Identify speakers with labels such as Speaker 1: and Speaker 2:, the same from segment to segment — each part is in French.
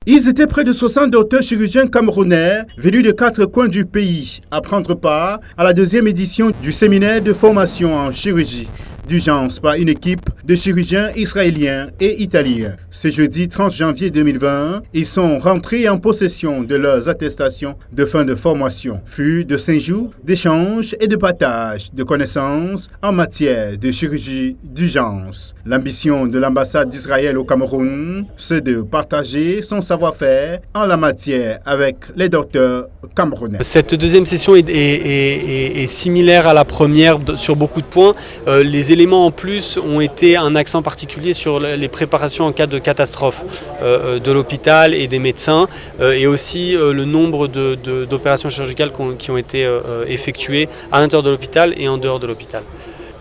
Speaker 1: Ils étaient près de 60 docteurs chirurgiens camerounais venus de 4 coins du pays à prendre part à la 2e édition du séminaire de formation en chirurgie d'urgence par une équipe de chirurgiens israéliens et italiens. Ce jeudi 30 janvier 2020, ils sont rentrés en possession de leurs attestations de fin de formation. Fut de 5 jours d'échanges et de partage de connaissances en matière de chirurgie d'urgence. L'ambition de l'ambassade d'Israël au Cameroun, c'est de partager son savoir-faire en la matière avec les docteurs camerounais.
Speaker 2: Cette deuxième session est similaire à la première sur beaucoup de points. Les éléments en plus ont été un accent particulier sur les préparations en cas de catastrophe de l'hôpital et des médecins et aussi le nombre d'opérations chirurgicales qui ont été effectuées à l'intérieur de l'hôpital et en dehors de l'hôpital.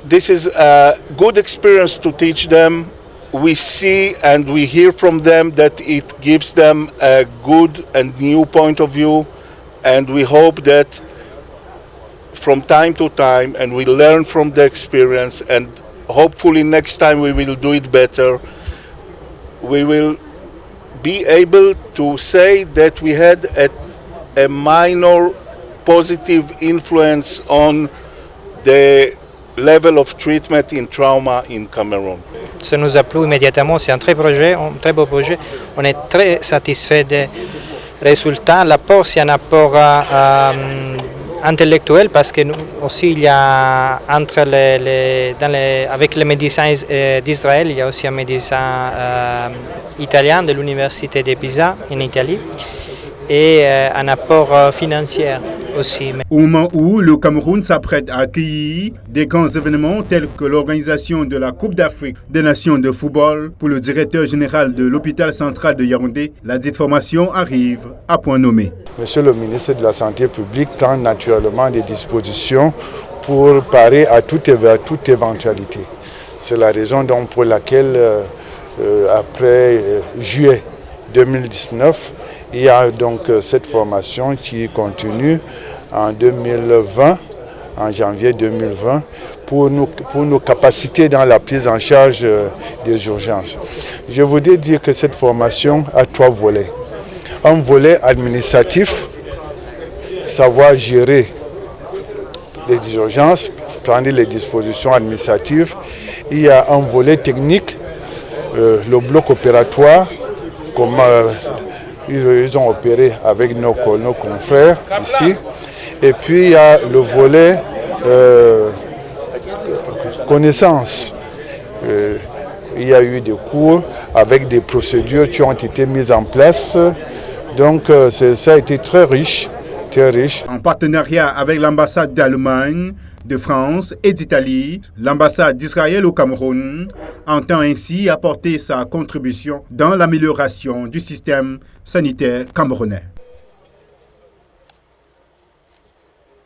Speaker 3: This is a good experience to teach them. We see and we hear from them that it gives them a good and new point of view, and we hope that from time to time, and we learn from the experience, and hopefully next time we will do it better. We will be able to say that we had a minor positive influence on the level of treatment in trauma in Cameroon.
Speaker 4: Ça nous a plu immédiatement, c'est un très beau projet. On est très satisfait des résultats. L'apport, c'est un apport intellectuel parce que nous, aussi il y a avec les médecins d'Israël, il y a aussi un médecin italien de l'université de Pisa en Italie et un apport financier aussi.
Speaker 1: Au moment où le Cameroun s'apprête à accueillir des grands événements tels que l'organisation de la Coupe d'Afrique des Nations de football pour le directeur général de l'hôpital central de Yaoundé, la dite formation arrive à point nommé.
Speaker 5: Monsieur le ministre de la Santé publique prend naturellement des dispositions pour parer à toute éventualité. C'est la raison donc pour laquelle, après juillet 2019, il y a donc cette formation qui continue en 2020, en janvier 2020, pour nos capacités dans la prise en charge des urgences. Je voudrais dire que cette formation a 3 volets. Un volet administratif, savoir gérer les urgences, prendre les dispositions administratives. Il y a un volet technique, le bloc opératoire, comment ils ont opéré avec nos confrères ici. Et puis il y a le volet connaissance. Il y a eu des cours avec des procédures qui ont été mises en place. Donc ça a été très riche, très riche.
Speaker 1: En partenariat avec l'ambassade d'Allemagne, de France et d'Italie, l'ambassade d'Israël au Cameroun entend ainsi apporter sa contribution dans l'amélioration du système sanitaire camerounais.